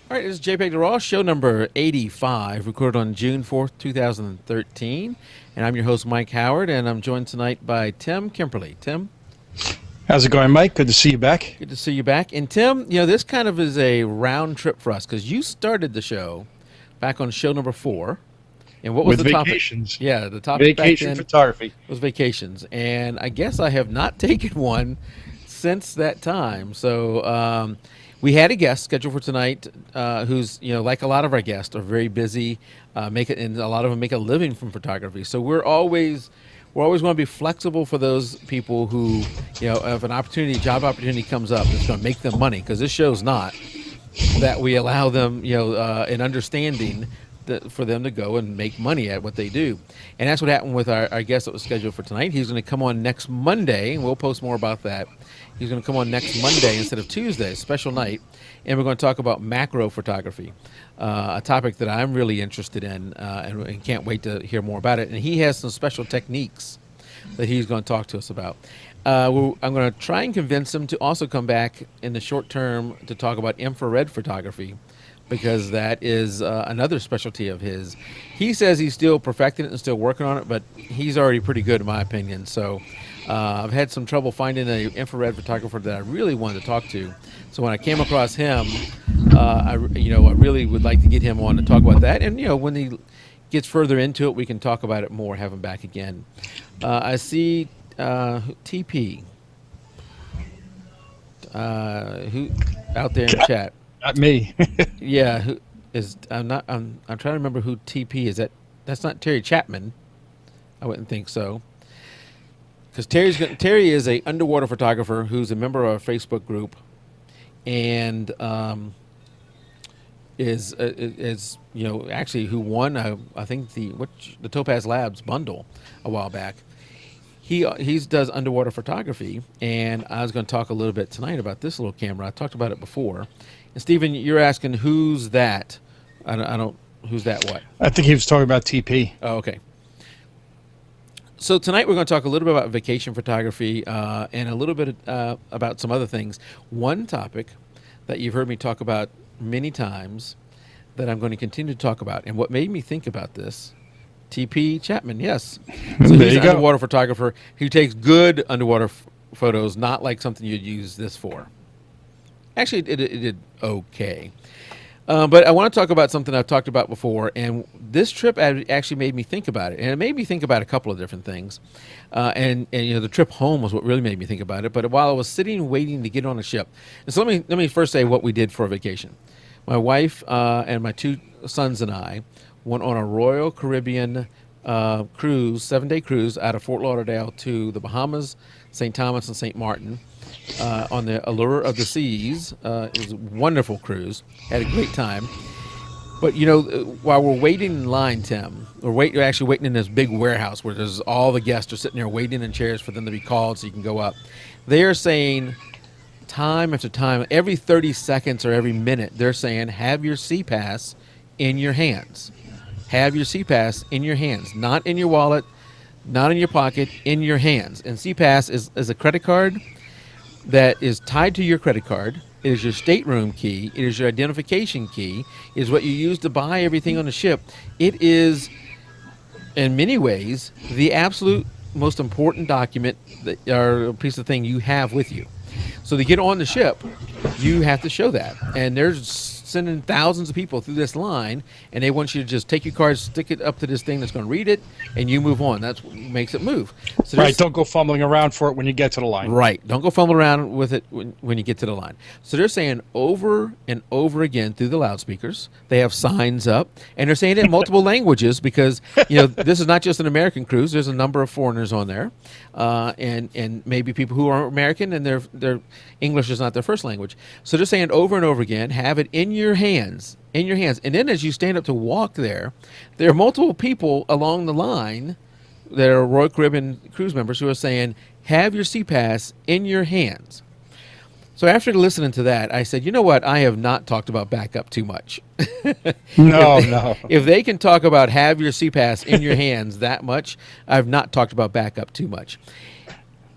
All right, this is jpeg2RAW, show number 85, recorded on June 4th, 2013. And I'm your host, Mike Howard, and I'm joined tonight by Tim Kimperly. Tim? How's it going, Mike? Good to see you back. Good to see you back. And Tim, this kind of is a round trip for us because you started the show back on show number 4. And what was With the topic? vacations. Yeah, the topic Vacation back then photography. was vacations. And I guess I have not taken one since that time. So we had a guest scheduled for tonight who's, like a lot of our guests, are very busy, and a lot of them make a living from photography. So we're always going to be flexible for those people who, if an job opportunity comes up that's going to make them money, because this show's not, that we allow them, an understanding for them to go and make money at what they do. And that's what happened with our guest that was scheduled for tonight. He's going to come on next Monday, and we'll post more about that. He's going to come on next Monday instead of Tuesday, special night, and we're going to talk about macro photography, a topic that I'm really interested in and can't wait to hear more about it. And he has some special techniques that he's going to talk to us about. I'm going to try and convince him to also come back in the short term to talk about infrared photography, because that is another specialty of his. He says he's still perfecting it and still working on it, but he's already pretty good in my opinion. So I've had some trouble finding an infrared photographer that I really wanted to talk to. So when I came across him, I really would like to get him on to talk about that. And when he gets further into it, we can talk about it more, have him back again. I see TP who out there in chat. Not me. Yeah, I'm trying to remember who TP is. That's not Terry Chapman. I wouldn't think so. Because Terry is a underwater photographer who's a member of our Facebook group, and is actually who won I think the Topaz Labs bundle a while back. He does underwater photography, and I was going to talk a little bit tonight about this little camera. I talked about it before. And Stephen, you're asking who's that? I don't. Who's that? What? I think he was talking about TP. Oh, okay. So tonight we're going to talk a little bit about vacation photography and a little bit about some other things. One topic that you've heard me talk about many times that I'm going to continue to talk about, and what made me think about this. TP Chapman, yes. So he's an underwater photographer who takes good underwater photos, not like something you'd use this for. Actually, it did okay. But I want to talk about something I've talked about before, and this trip actually made me think about it. And it made me think about a couple of different things. And the trip home was what really made me think about it. But while I was sitting waiting to get on a ship, and so let me first say what we did for a vacation. My wife and my 2 sons and I went on a Royal Caribbean cruise, 7-day cruise out of Fort Lauderdale to the Bahamas, St. Thomas, and St. Martin on the Allure of the Seas. It was a wonderful cruise. Had a great time. But, while we're waiting in line, Tim, we're actually waiting in this big warehouse where there's all the guests are sitting there waiting in chairs for them to be called so you can go up. They're saying time after time, every 30 seconds or every minute, they're saying, have your CPass in your hands. Have your CPass in your hands, not in your wallet, not in your pocket, in your hands. And CPass is a credit card that is tied to your credit card. It is your stateroom key. It is your identification key. It is what you use to buy everything on the ship. It is, in many ways, the absolute most important document or piece of thing you have with you. So to get on the ship, you have to show that. And there's sending thousands of people through this line, and they want you to just take your card, stick it up to this thing that's going to read it, and you move on. That's what makes it move. So right, don't go fumbling around for it when you get to the line. Right, don't go fumbling around with it when you get to the line. So they're saying over and over again through the loudspeakers. They have signs up, and they're saying it in multiple languages because this is not just an American cruise. There's a number of foreigners on there, and maybe people who are American and their English is not their first language. So they're saying over and over again, have it in your hands. And then as you stand up to walk there are multiple people along the line that are Royal Caribbean cruise members who are saying, have your CPass in your hands. So after listening to that, I said, you know what? I have not talked about backup too much. No. If they can talk about have your CPass in your hands that much, I've not talked about backup too much.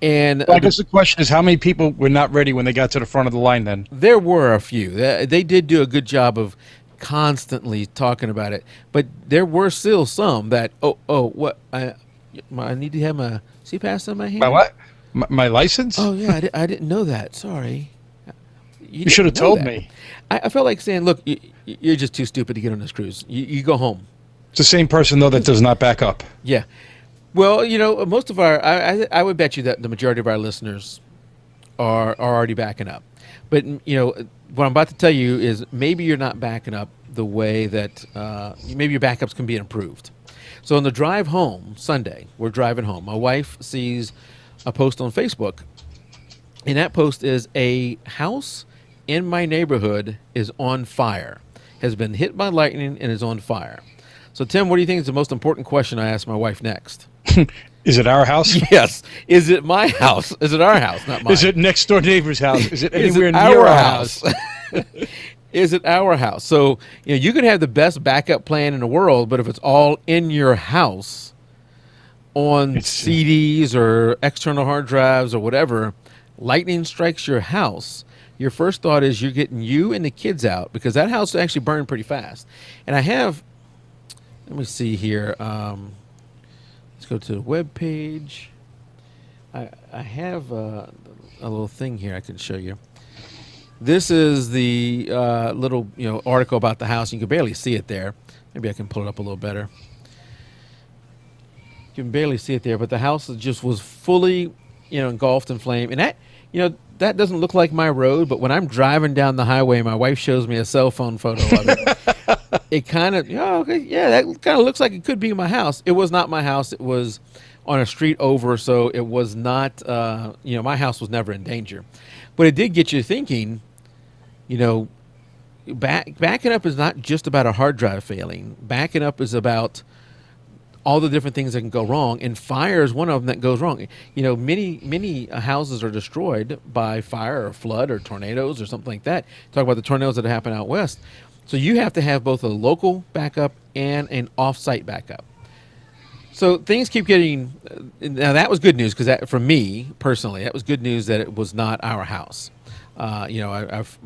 And Well, I guess the question is, how many people were not ready when they got to the front of the line then? there were a few. They did do a good job of constantly talking about it, but there were still some that, what, I need to have my CPAS in my My hand. what? My license? Oh yeah, I didn't know that. Sorry. You should have didn't know told that. me. I felt like saying, look, you're just too stupid to get on this cruise. You go home. It's the same person, though, that does not back up. Yeah. Well, most of I would bet you that the majority of our listeners are already backing up. But, what I'm about to tell you is maybe you're not backing up the way that maybe your backups can be improved. So on the drive home, Sunday, we're driving home. My wife sees a post on Facebook, and that post is a house in my neighborhood is on fire, has been hit by lightning and is on fire. So, Tim, what do you think is the most important question I ask my wife next? Is it our house? Yes. Is it my house? Is it our house, not mine? Is it next door neighbor's house? Is it Is anywhere it near our our house? Is it our house? So, you can have the best backup plan in the world, but if it's all in your house on CDs or external hard drives or whatever, lightning strikes your house, your first thought is you're getting you and the kids out, because that house actually burned pretty fast. And let me see here. Let's go to the web page. I have a little thing here I can show you. This is the little article about the house. You can barely see it there. Maybe I can pull it up a little better. You can barely see it there, but the house just was fully engulfed in flame. And that doesn't look like my road, but when I'm driving down the highway, my wife shows me a cell phone photo of it. It kind of, that kind of looks like it could be my house. It was not my house. It was on a street over, so it was not, my house was never in danger. But it did get you thinking, backing up is not just about a hard drive failing. Backing up is about all the different things that can go wrong, and fire is one of them that goes wrong. Many houses are destroyed by fire or flood or tornadoes or something like that. Talk about the tornadoes that happen out west. So you have to have both a local backup and an off-site backup. So things keep getting. Now that was good news, because for me personally, that was good news that it was not our house. My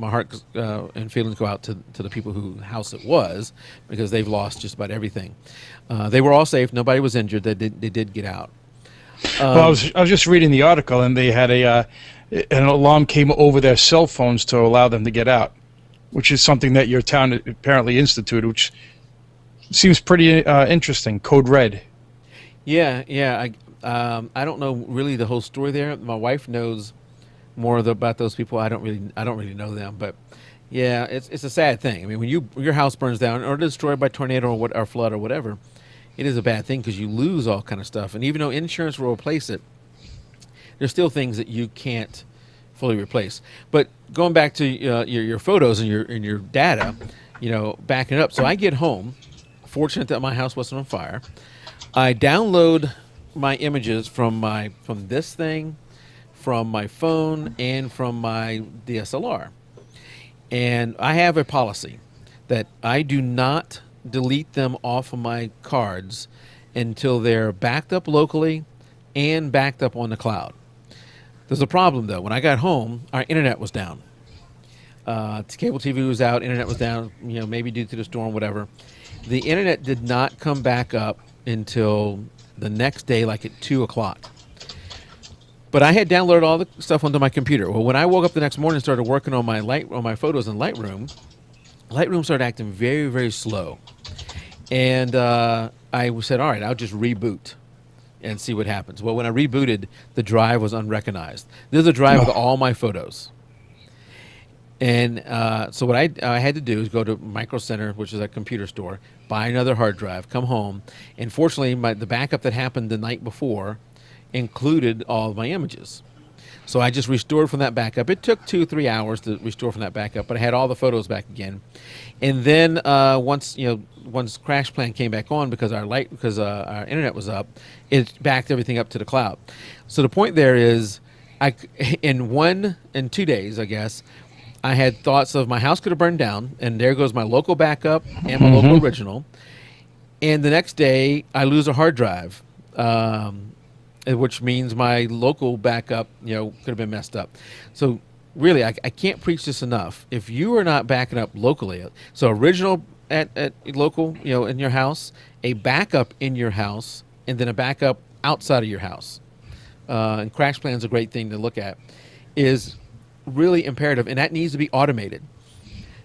heart and feelings go out to the people whose house it was, because they've lost just about everything. They were all safe. Nobody was injured. They did get out. Well, I was just reading the article, and they had an alarm came over their cell phones to allow them to get out, which is something that your town apparently instituted, which seems pretty interesting. Code Red. Yeah. I don't know really the whole story there. My wife knows more about those people. I don't really know them, but yeah, it's a sad thing. I mean, when your house burns down or destroyed by tornado or flood or whatever, it is a bad thing, because you lose all kind of stuff. And even though insurance will replace it, there's still things that you can't fully replace. But going back to your photos and your data, backing it up. So I get home, fortunate that my house wasn't on fire. I download my images from this thing, from my phone, and from my DSLR. And I have a policy that I do not delete them off of my cards until they're backed up locally and backed up on the cloud. There's a problem, though. When I got home, our internet was down. Cable TV was out, internet was down, maybe due to the storm, whatever. The internet did not come back up until the next day, like at 2 o'clock. But I had downloaded all the stuff onto my computer. Well, when I woke up the next morning and started working on my photos in Lightroom started acting very, very slow. And I said, all right, I'll just reboot and see what happens. Well, when I rebooted, the drive was unrecognized. This is a drive with all my photos. And so what I had to do is go to Micro Center, which is a computer store, buy another hard drive, come home. And fortunately, the backup that happened the night before included all of my images. So I just restored from that backup. It took 2-3 hours to restore from that backup, but I had all the photos back again. And then once Crash Plan came back on, because our internet was up, it backed everything up to the cloud. So the point there is, in 2 days, I guess, I had thoughts of my house could have burned down, and there goes my local backup and my local original. And the next day, I lose a hard drive. which means my local backup, could have been messed up. So really, I can't preach this enough. If you are not backing up locally, so original at local, in your house, a backup in your house, and then a backup outside of your house. And CrashPlan is a great thing to look at, is really imperative, and that needs to be automated.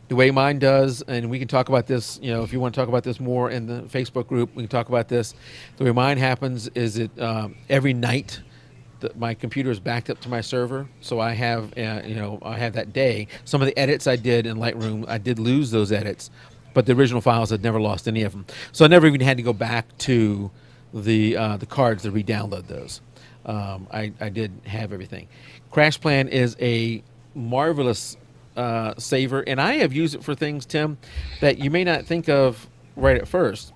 The way mine does, and we can talk about this, if you want to talk about this more in the Facebook group, we can talk about this. The way mine happens is it every night my computer is backed up to my server, so I have, I have that day. Some of the edits I did in Lightroom, I did lose those edits, but the original files, I'd never lost any of them. So I never even had to go back to the cards to re-download those. I did have everything. CrashPlan is a marvelous saver, and I have used it for things, Tim, that you may not think of right at first.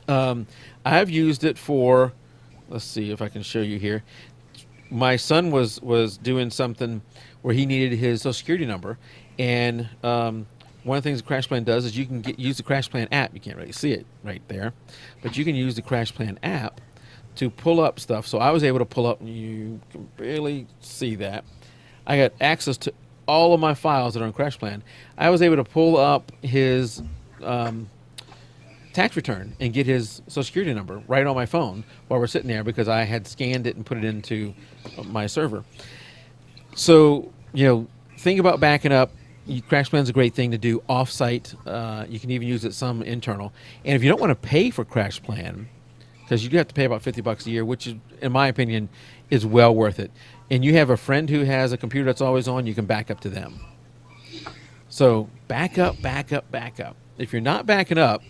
I've used it for, let's see if I can show you here. My son was doing something where he needed his Social Security number, and one of the things the CrashPlan does is you can use the CrashPlan app. You can't really see it right there, but you can use the CrashPlan app to pull up stuff. So I was able to pull up, and you can barely see that. I got access to all of my files that are on CrashPlan. I was able to pull up his tax return and get his Social Security number right on my phone while we're sitting there, because I had scanned it and put it into my server. So, think about backing up. CrashPlan's a great thing to do off-site. You can even use it some internal. And if you don't want to pay for CrashPlan, because you do have to pay about $50 a year, which is, in my opinion, is well worth it. And you have a friend who has a computer that's always on, you can back up to them. So back up, back up, back up. If you're not backing up,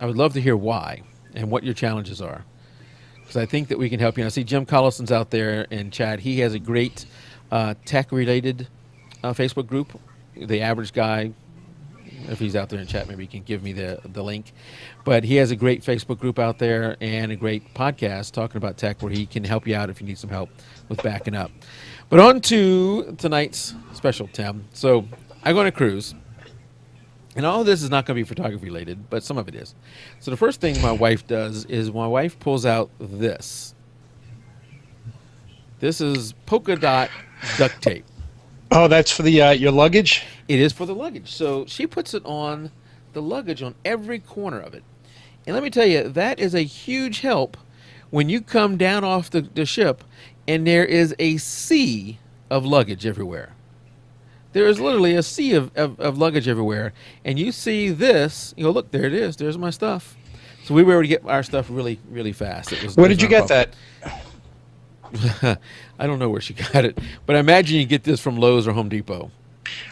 I would love to hear why and what your challenges are, because I think that we can help you. I see Jim Collison's out there in chat. He has a great tech-related Facebook group. The Average Guy, if he's out there in chat, maybe he can give me the link. But he has a great Facebook group out there and a great podcast talking about tech where he can help you out if you need some help with backing up. But on to tonight's special, Tim. So I go on a cruise, and all of this is not going to be photography related, but some of it is. So the first thing my wife does is my wife pulls out this. This is polka dot duct tape. Oh, that's for the your luggage? It is for the luggage. So she puts it on the luggage on every corner of it. And let me tell you, that is a huge help when you come down off the ship and there is a sea of luggage everywhere. There is literally a sea of luggage everywhere. And you see this, look, there it is. There's my stuff. So we were able to get our stuff really, really fast. Where did you get that? I don't know where she got it, but I imagine you get this from Lowe's or Home Depot.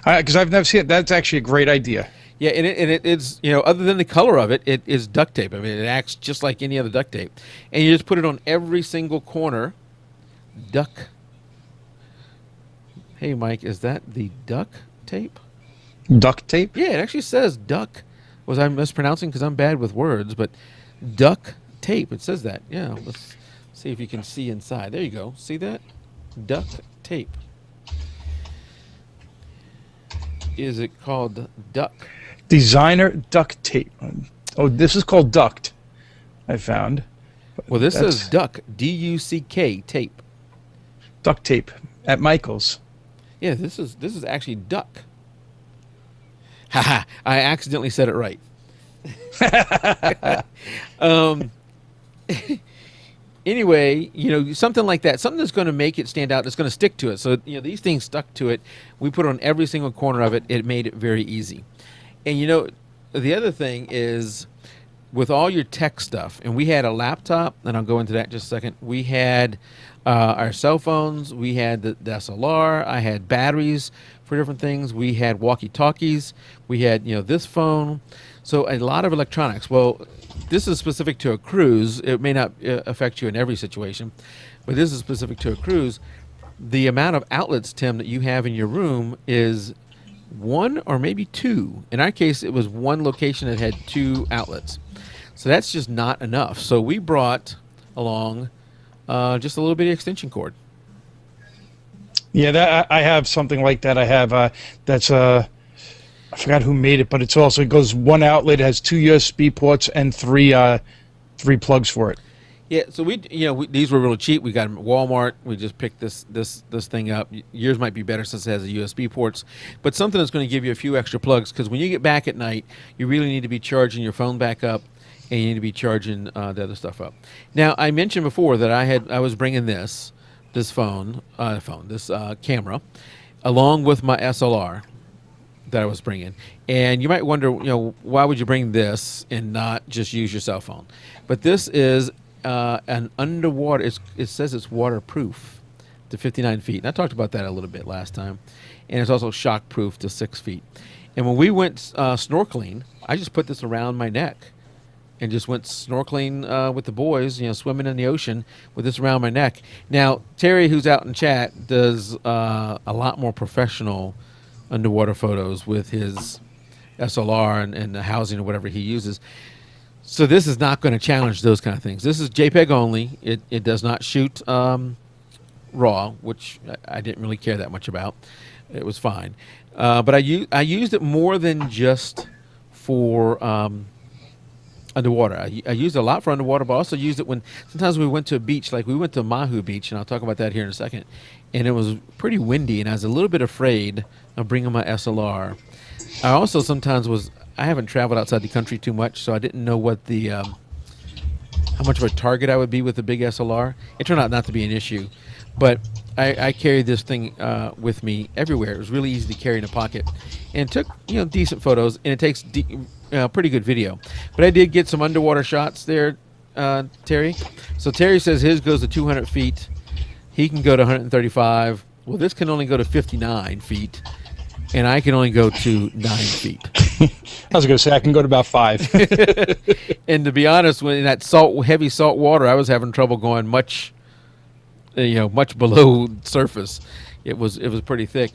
Because I've never seen it. That's actually a great idea. Yeah, and it's, other than the color of it, it is duct tape. I mean, it acts just like any other duct tape. And you just put it on every single corner. Hey, Mike, is that the duct tape? Duct tape? Yeah, it actually says duck. Was I mispronouncing? Because I'm bad with words, but duct tape. It says that. Yeah, let's see if you can see inside. There you go. See that? Duct tape. Is it called duck? Designer duct tape. Oh, this is called duct, I found. Well, this says duck, D-U-C-K, tape. Duct tape at Michael's. Yeah, this is actually duck. Haha, I accidentally said it right. Anyway, something like that, something that's going to make it stand out, that's going to stick to it. So, these things stuck to it. We put it on every single corner of it. It made it very easy. And, the other thing is with all your tech stuff, and we had a laptop, and I'll go into that in just a second. We had our cell phones. We had the SLR. I had batteries for different things. We had walkie-talkies. We had, this phone. So a lot of electronics. Well, this is specific to a cruise. It may not affect you in every situation, but this is specific to a cruise. The amount of outlets, Tim, that you have in your room is one or maybe two. In our case, it was one location that had two outlets. So that's just not enough. So we brought along just a little bit of extension cord. Yeah, I have something like that. I have that's I forgot who made it, but it goes one outlet, has two USB ports and three plugs for it. Yeah, so these were really cheap. We got them at Walmart. We just picked this thing up. Yours might be better since it has the USB ports, but something that's going to give you a few extra plugs because when you get back at night, you really need to be charging your phone back up, and you need to be charging the other stuff up. Now, I mentioned before that I was bringing this camera, along with my SLR that I was bringing. And you might wonder, why would you bring this and not just use your cell phone? But this is an underwater. It says it's waterproof to 59 feet. And I talked about that a little bit last time. And it's also shockproof to 6 feet. And when we went snorkeling, I just put this around my neck and just went snorkeling with the boys, swimming in the ocean with this around my neck. Now, Terry, who's out in chat, does a lot more professional underwater photos with his SLR and the housing or whatever he uses. So this is not going to challenge those kind of things. This is JPEG only. It does not shoot RAW, which I didn't really care that much about. It was fine. But I used it more than just for underwater. I used it a lot for underwater, but I also used it when sometimes we went to a beach, like we went to Mahu Beach, and I'll talk about that here in a second. And it was pretty windy, and I was a little bit afraid of bringing my SLR. I also sometimes I haven't traveled outside the country too much, so I didn't know what how much of a target I would be with the big SLR. It turned out not to be an issue, but I carried this thing with me everywhere. It was really easy to carry in a pocket, and took decent photos, and it takes pretty good video. But I did get some underwater shots there, Terry. So Terry says his goes to 200 feet. He can go to 135. Well, this can only go to 59 feet, and I can only go to 9 feet. I was going to say I can go to about 5. And to be honest, when in that heavy salt water, I was having trouble going much below surface. It was pretty thick.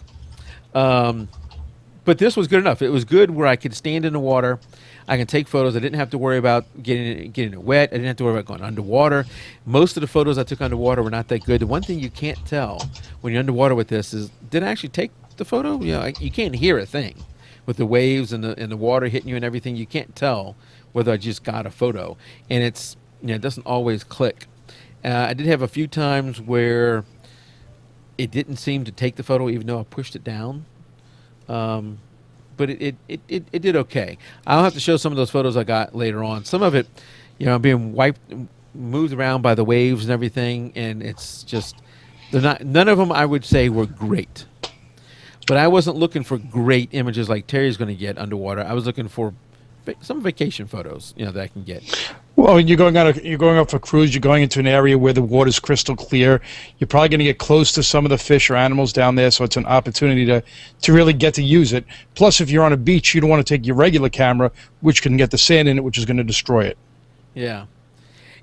But this was good enough. It was good where I could stand in the water. I can take photos. I didn't have to worry about getting it wet. I didn't have to worry about going underwater. Most of the photos I took underwater were not that good. The one thing you can't tell when you're underwater with this is, did I actually take the photo? You can't hear a thing with the waves and the water hitting you and everything. You can't tell whether I just got a photo, and it doesn't always click. I did have a few times where it didn't seem to take the photo even though I pushed it down. But it did okay. I'll have to show some of those photos I got later on. Some of it, being moved around by the waves and everything, and it's just none of them I would say were great. But I wasn't looking for great images like Terry's going to get underwater. I was looking for some vacation photos, that I can get. Well, you're going off a cruise. You're going into an area where the water's crystal clear. You're probably going to get close to some of the fish or animals down there, so it's an opportunity to really get to use it. Plus, if you're on a beach, you don't want to take your regular camera, which can get the sand in it, which is going to destroy it. Yeah,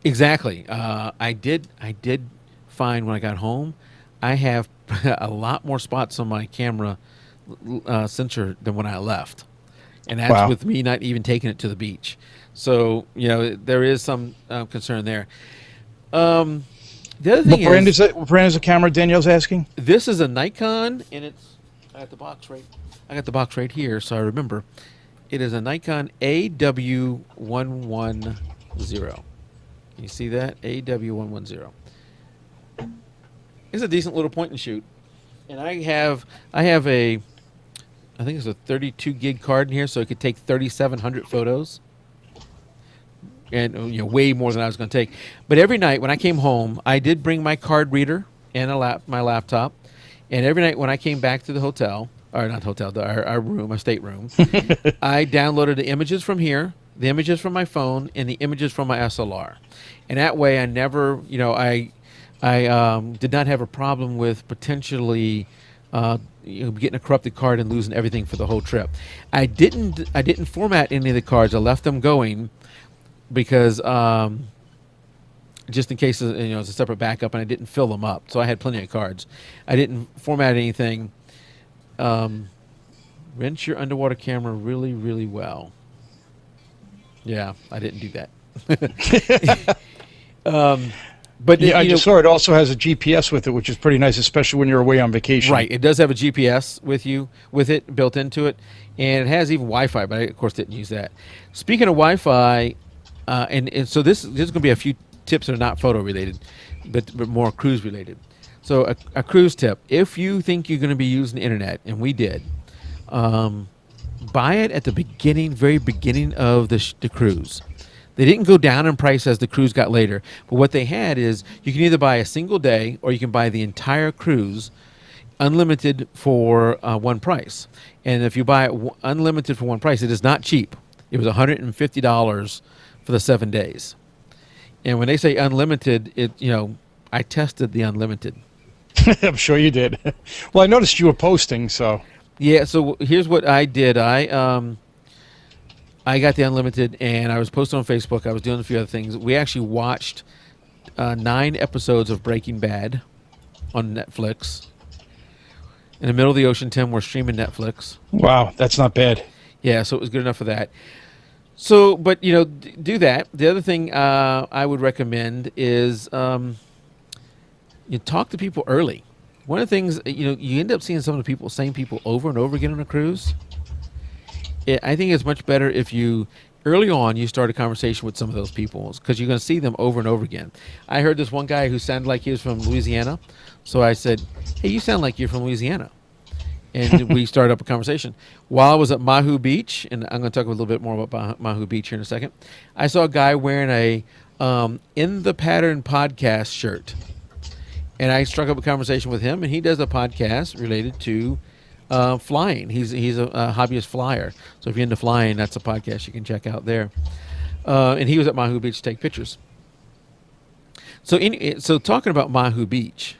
exactly. I did find when I got home, I have a lot more spots on my camera sensor than when I left. And that's with me not even taking it to the beach. So, there is some concern there. The other thing what brand is the camera Danielle's asking? This is a Nikon, and I got the box right here, so I remember. It is a Nikon AW110. Can you see that? AW110. It's a decent little point and shoot. And I have I think it's a 32 gig card in here, so it could take 3,700 photos, and way more than I was going to take. But every night when I came home, I did bring my card reader and my laptop, and every night when I came back to the hotel, or not hotel, our room, our stateroom, I downloaded the images from here, the images from my phone, and the images from my SLR, and that way I never, I did not have a problem with potentially. Getting a corrupted card and losing everything for the whole trip. I didn't format any of the cards. I left them going because just in case it's a separate backup, and I didn't fill them up, so I had plenty of cards. I didn't format anything. Rinse your underwater camera really, really well. Yeah, I didn't do that. But I just saw it also has a GPS with it, which is pretty nice, especially when you're away on vacation. Right, it does have a GPS with it built into it, and it has even Wi-Fi. But I, of course, didn't use that. Speaking of Wi-Fi, and so this is going to be a few tips that are not photo related, but more cruise related. So a cruise tip: if you think you're going to be using the internet, and we did, buy it at the beginning, very beginning of the cruise. They didn't go down in price as the cruise got later, but what they had is you can either buy a single day or you can buy the entire cruise, unlimited for one price. And if you buy it unlimited for one price, it is not cheap. It was $150 for the 7 days. And when they say unlimited, I tested the unlimited. I'm sure you did. Well, I noticed you were posting, so. Yeah, so here's what I did. I got the unlimited, and I was posting on Facebook. I was doing a few other things. We actually watched 9 episodes of Breaking Bad on Netflix. In the middle of the ocean, Tim, we're streaming Netflix. Wow, that's not bad. Yeah, so it was good enough for that. So, but, do that. The other thing I would recommend is you talk to people early. One of the things, you end up seeing some of the same people over and over again on a cruise. I think it's much better if early on, you start a conversation with some of those people because you're going to see them over and over again. I heard this one guy who sounded like he was from Louisiana. So I said, hey, you sound like you're from Louisiana. And we started up a conversation. While I was at Mahu Beach, and I'm going to talk a little bit more about Mahu Beach here in a second, I saw a guy wearing a In the Pattern podcast shirt. And I struck up a conversation with him, and he does a podcast related to flying. He's a hobbyist flyer. So if you're into flying, that's a podcast you can check out there. And he was at Mahu Beach to take pictures. So talking about Mahu Beach,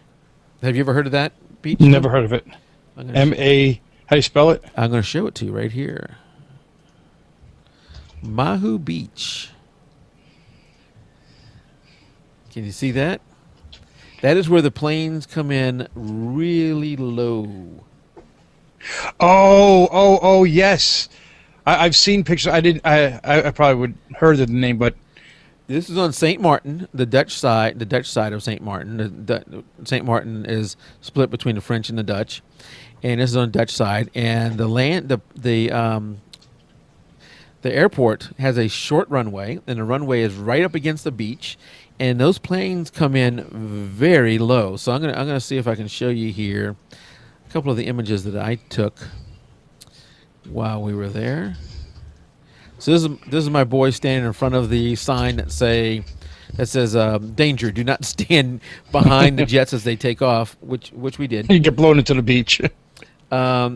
have you ever heard of that beach? Never heard of it. M-A, how do you spell it? I'm going to show it to you right here. Mahu Beach. Can you see that? That is where the planes come in really low. Oh, yes. I've seen pictures. I probably would heard of the name, but this is on St. Martin, the Dutch side of St. Martin. St. Martin is split between the French and the Dutch, and this is on the Dutch side. And the airport has a short runway, and the runway is right up against the beach, and those planes come in very low. So I'm gonna see if I can show you here a couple of the images that I took while we were there. So this is my boy standing in front of the sign that says danger, do not stand behind the jets as they take off, which we did. You get blown into the beach.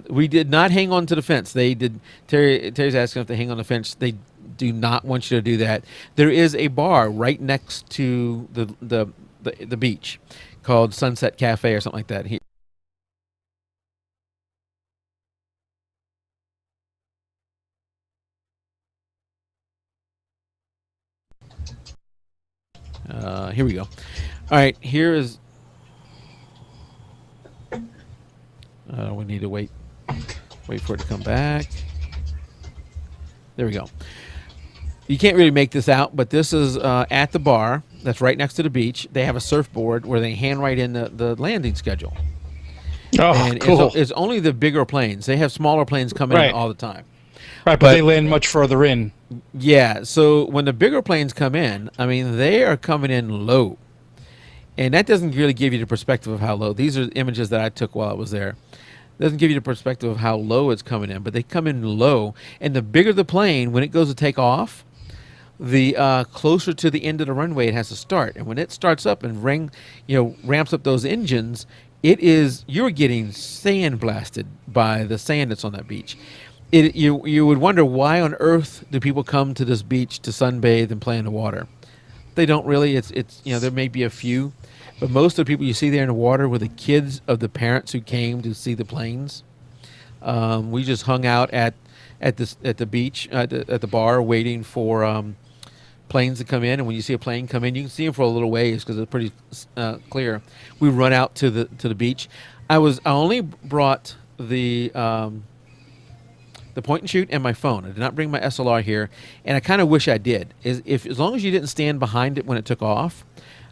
We did not hang on to the fence. They did. Terry's asking if they hang on the fence. They do not want you to do that. There is a bar right next to the beach called Sunset Cafe or something like that. Here we go. All right, here is. We need to wait for it to come back. There we go. You can't really make this out, but this is at the bar that's right next to the beach. They have a surfboard where they handwrite in the landing schedule. Oh, and cool. It's only the bigger planes. They have smaller planes come in Right. all the time. Right, but they land much further in. Yeah, so when the bigger planes come in, I mean, they are coming in low. And that doesn't really give you the perspective of how low. These are images that I took while I was there. Doesn't give you the perspective of how low it's coming in, but they come in low. And the bigger the plane, when it goes to take off, the closer to the end of the runway it has to start. And when it starts up and ramps up those engines, you're getting sandblasted by the sand that's on that beach. You would wonder, why on earth do people come to this beach to sunbathe and play in the water? They don't really. It's there may be a few, but most of the people you see there in the water were the kids of the parents who came to see the planes. We just hung out at the beach at the bar waiting for planes to come in, and when you see a plane come in, you can see them for a little ways because it's pretty clear. We run out to the beach. I only brought the point and shoot and my phone. I did not bring my SLR here, and I kind of wish I did. As long as you didn't stand behind it when it took off,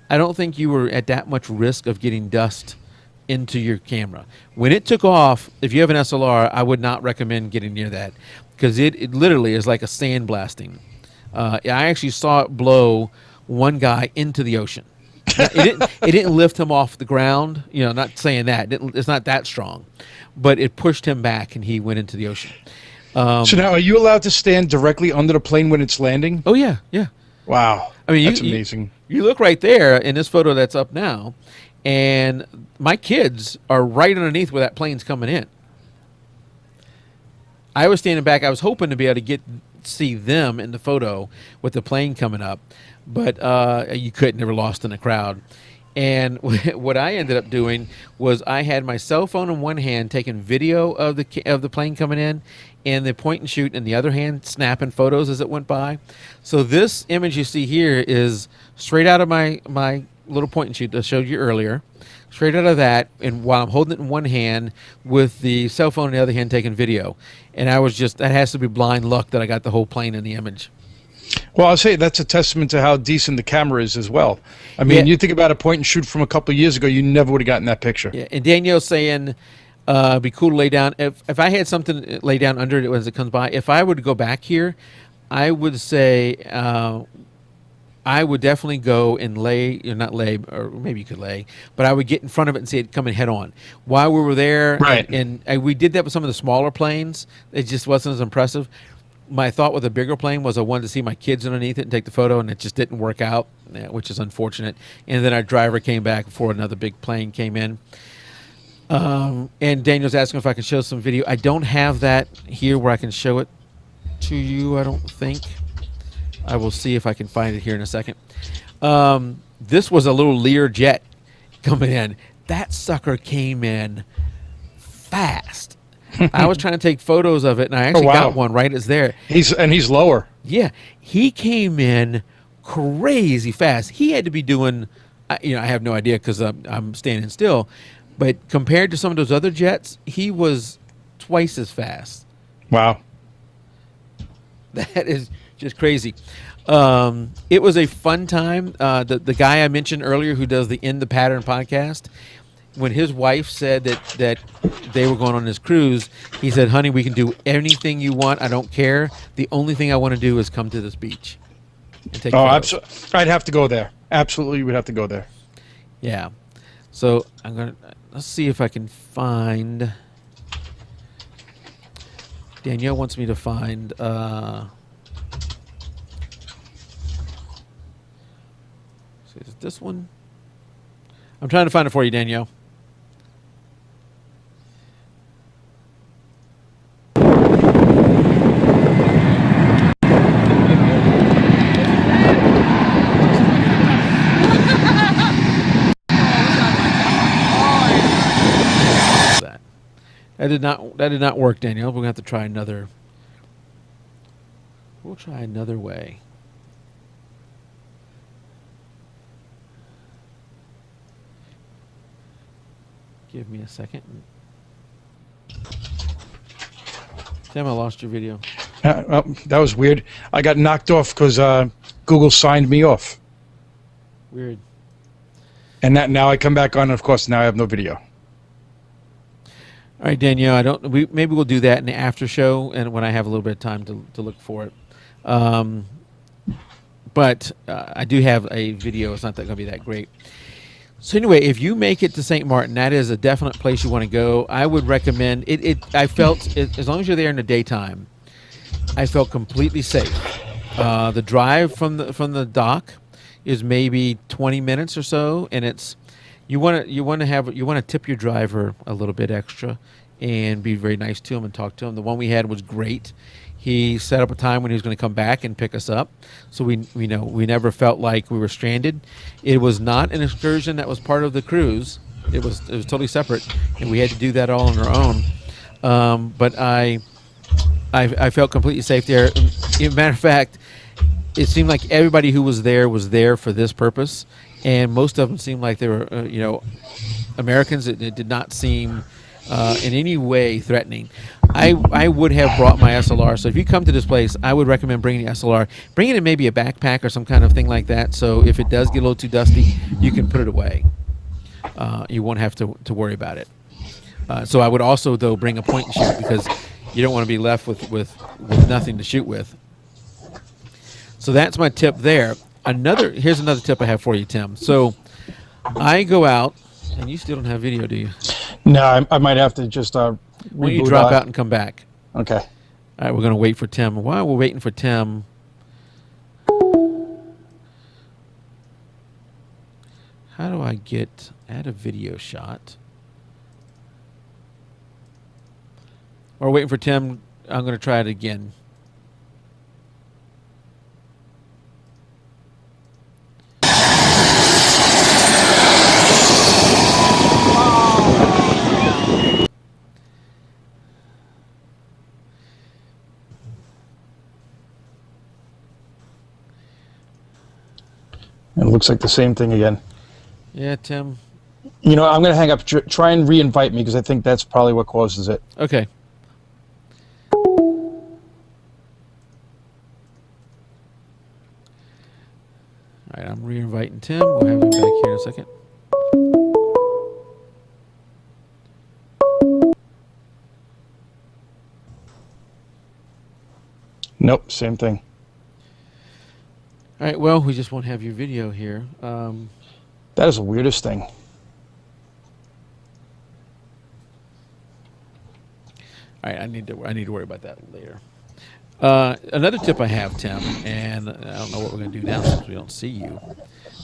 I don't think you were at that much risk of getting dust into your camera. When it took off, if you have an SLR, I would not recommend getting near that because it literally is like a sandblasting. I actually saw it blow one guy into the ocean. Now, it didn't lift him off the ground. You know, not saying that. It's not that strong, but it pushed him back, and he went into the ocean. So now, are you allowed to stand directly under the plane when it's landing? Oh yeah, yeah. Wow. I mean, that's amazing. You look right there in this photo that's up now, and my kids are right underneath where that plane's coming in. I was standing back. I was hoping to be able to see them in the photo with the plane coming up, but you couldn't. They were lost in the crowd. And what I ended up doing was I had my cell phone in one hand taking video of the plane coming in, and the point and shoot in the other hand snapping photos as it went by. So this image you see here is straight out of my little point and shoot that I showed you earlier, straight out of that, and while I'm holding it in one hand with the cell phone in the other hand taking video. And that has to be blind luck that I got the whole plane in the image. Well, I'll say that's a testament to how decent the camera is as well. I mean, you think about a point and shoot from a couple of years ago, you never would have gotten that picture. Yeah, and Danielle's saying, be cool to lay down. If I had something to lay down under it as it comes by, if I were to go back here, I would say I would definitely go and not lay, or maybe you could lay, but I would get in front of it and see it coming head on. While we were there, right. and we did that with some of the smaller planes, it just wasn't as impressive. My thought with a bigger plane was I wanted to see my kids underneath it and take the photo, and it just didn't work out, which is unfortunate. And then our driver came back before another big plane came in. And Daniel's asking if I can show some video. I don't have that here where I can show it to you, I don't think. I will see if I can find it here in a second. This was a little Lear jet coming in. That sucker came in fast. I was trying to take photos of it, and I actually got one right as there. He's lower. Yeah, he came in crazy fast. He had to be doing, I have no idea because I'm standing still, but compared to some of those other jets, he was twice as fast. Wow, that is just crazy. It was a fun time. The guy I mentioned earlier who does the In the Pattern podcast, when his wife said that they were going on this cruise, he said, honey, we can do anything you want. I don't care. The only thing I want to do is come to this beach and take photos. I'd have to go there. Absolutely, we'd have to go there. Yeah. So let's see if I can find. Danielle wants me to find. Is it this one? I'm trying to find it for you, Danielle. That did not work, Danielle. We're gonna have to try another. We'll try another way. Give me a second. Sam, I lost your video. That was weird. I got knocked off because Google signed me off. Weird. And now I come back on, and of course, now I have no video. All right, Danielle. Maybe we'll do that in the after show, and when I have a little bit of time to look for it. But I do have a video. It's not going to be that great. So anyway, if you make it to St. Martin, that is a definite place you want to go. I would recommend it. I felt as long as you're there in the daytime, I felt completely safe. The drive from the dock is maybe 20 minutes or so, and you want to tip your driver a little bit extra and be very nice to him and talk to him. The one we had was great. He set up a time when he was going to come back and pick us up, so we never felt like we were stranded. It was not an excursion that was part of the cruise. It was totally separate, and we had to do that all on our own. But I felt completely safe there. As a matter of fact, it seemed like everybody who was there for this purpose, and most of them seemed like they were Americans. It did not seem in any way threatening. I would have brought my SLR. So if you come to this place, I would recommend bringing the SLR. Bring it in maybe a backpack or some kind of thing like that. So if it does get a little too dusty, you can put it away. You won't have to worry about it. So I would also, though, bring a point and shoot because you don't want to be left with nothing to shoot with. So that's my tip there. Here's another tip I have for you, Tim. So I go out, and you still don't have video, do you? No, I might have to just Why don't you reboot. drop out and come back? Okay. All right, we're going to wait for Tim. While we're waiting for Tim, how do I add a video shot? While we're waiting for Tim, I'm going to try it again. It looks like the same thing again. Yeah, Tim. You know, I'm going to hang up. Try and re-invite me because I think that's probably what causes it. Okay. All right, I'm re-inviting Tim. We'll have him back here in a second. Nope, same thing. All right, well, we just won't have your video here. That is the weirdest thing. All right, I need to worry about that later. Another tip I have, Tim, and I don't know what we're going to do now since we don't see you.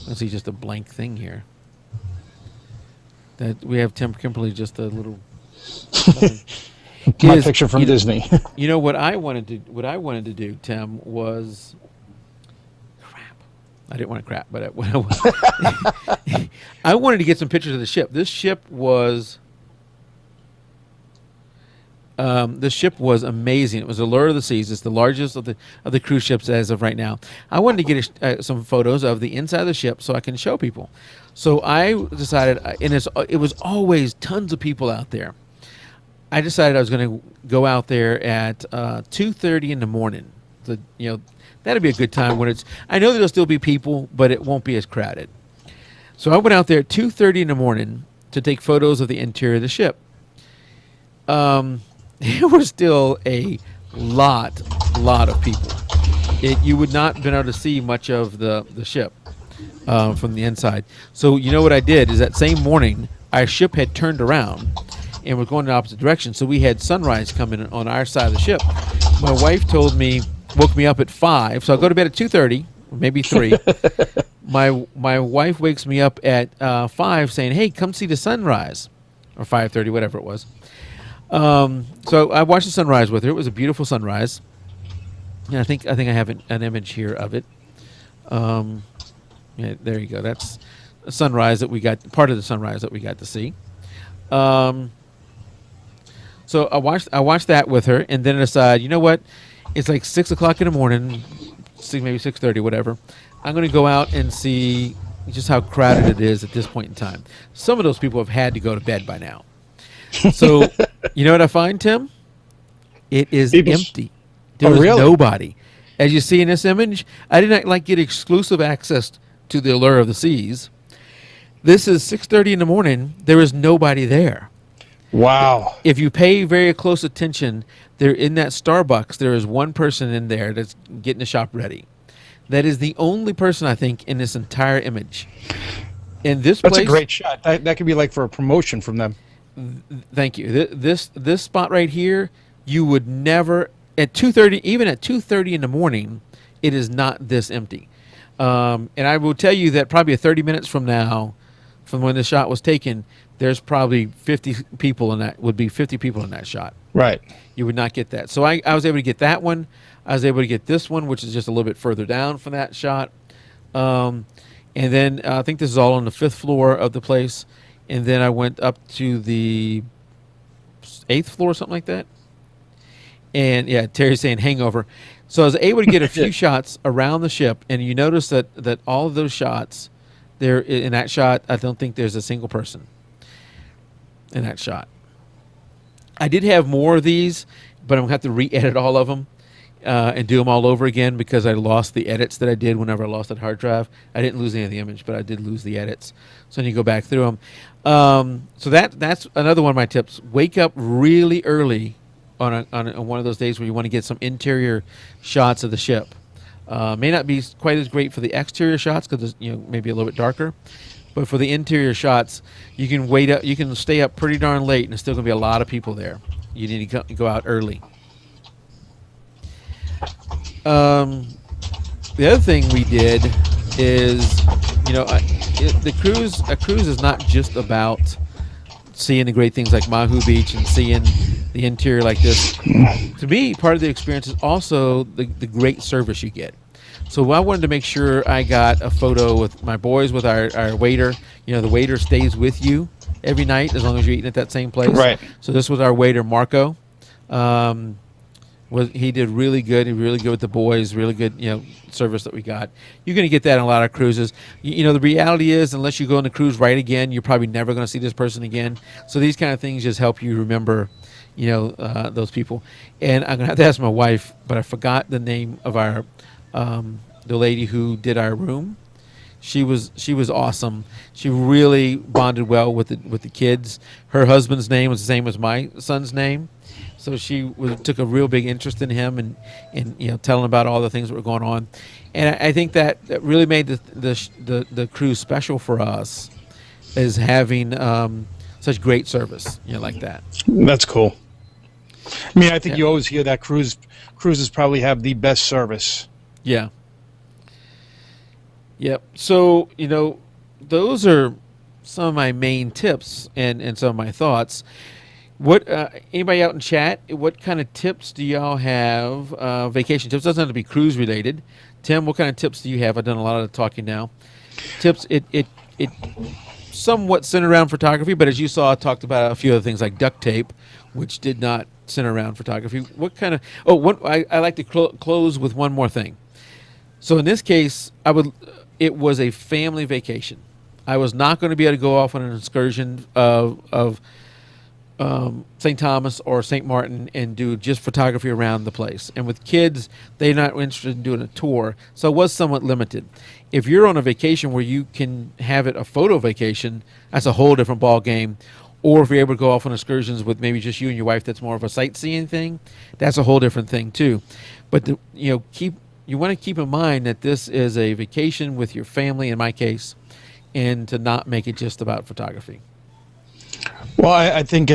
I see just a blank thing here. That we have Tim Kimberly just a little. My picture from Disney. You know what I wanted to do, Tim, was crap. I didn't want to crap, but I wanted to get some pictures of the ship. This ship was amazing. It was Allure of the Seas. It's the largest of the cruise ships as of right now. I wanted to get some photos of the inside of the ship so I can show people. So I decided, and it was always tons of people out there. I decided I was going to go out there at 2:30 in the morning. That'd be a good time when it's. I know there'll still be people, but it won't be as crowded. So I went out there at 2:30 in the morning to take photos of the interior of the ship. There was still a lot of people. You would not have been able to see much of the ship from the inside. So you know what I did is that same morning, our ship had turned around and was going in the opposite direction. So we had sunrise coming on our side of the ship. My wife woke me up at 5. So I go to bed at 2:30, maybe 3. My wife wakes me up at 5 saying, "Hey, come see the sunrise," or 5:30, whatever it was. So I watched the sunrise with her. It was a beautiful sunrise. And I think I have an image here of it. Yeah, there you go. That's a sunrise that we got, part of the sunrise that we got to see. So I watched that with her, and then I decided, you know what? It's like 6 o'clock in the morning, maybe 6:30, whatever. I'm going to go out and see just how crowded it is at this point in time. Some of those people have had to go to bed by now. So, you know what I find, Tim? It is empty. There is nobody. As you see in this image, I did not get exclusive access to the Allure of the Seas. This is 6:30 in the morning. There is nobody there. Wow. If you pay very close attention, there in that Starbucks, there is one person in there that's getting the shop ready. That is the only person, I think, in this entire image. In this place, that's a great shot. That could be like for a promotion from them. Thank you. This spot right here, you would never at 2:30, even at 2:30 in the morning, it is not this empty. And I will tell you that probably 30 minutes from now, from when the shot was taken, there's probably 50 people in that shot. Right. You would not get that. So I was able to get that one. I was able to get this one, which is just a little bit further down from that shot. And then I think this is all on the 5th floor of the place. And then I went up to the 8th floor, something like that. And yeah, Terry's saying hangover. So I was able to get a few shots around the ship, and you notice that all of those shots, there in that shot, I don't think there's a single person in that shot. I did have more of these, but I'm going to have to re-edit all of them and do them all over again because I lost the edits that I did whenever I lost that hard drive. I didn't lose any of the image, but I did lose the edits. So I need to go back through them. So that's another one of my tips. Wake up really early on one of those days where you want to get some interior shots of the ship. May not be quite as great for the exterior shots because it's maybe a little bit darker, but for the interior shots, you can wait up. You can stay up pretty darn late, and there's still going to be a lot of people there. You need to go out early. The other thing we did is, a cruise is not just about seeing the great things like Mahu Beach and seeing the interior like this. To me, part of the experience is also the great service you get. So I wanted to make sure I got a photo with my boys, with our waiter. The waiter stays with you every night as long as you're eating at that same place. Right. So this was our waiter, Marco. He did really good. He was really good with the boys. Really good, service that we got. You're going to get that on a lot of cruises. The reality is, unless you go on the cruise right again, you're probably never going to see this person again. So these kind of things just help you remember, those people. And I'm going to have to ask my wife, but I forgot the name of our the lady who did our room. She was awesome. She really bonded well with the kids. Her husband's name was the same as my son's name. So she took a real big interest in him and telling about all the things that were going on, and I think that really made the cruise special for us, is having such great service, like that. That's cool. I mean, I think you always hear that cruises probably have the best service. Yeah. Yep. So those are some of my main tips and some of my thoughts. What anybody out in chat? What kind of tips do y'all have? Vacation tips, doesn't have to be cruise related. Tim, what kind of tips do you have? I've done a lot of the talking now. Tips. It somewhat centered around photography, but as you saw, I talked about a few other things like duct tape, which did not center around photography. What kind of? I like to close with one more thing. So in this case, it was a family vacation. I was not going to be able to go off on an excursion of St. Thomas or St. Martin and do just photography around the place. And with kids, they're not interested in doing a tour, so it was somewhat limited. If you're on a vacation where you can have it a photo vacation, that's a whole different ball game. Or if you're able to go off on excursions with maybe just you and your wife, that's more of a sightseeing thing, that's a whole different thing too. But you want to keep in mind that this is a vacation with your family, in my case, and to not make it just about photography. Well, I think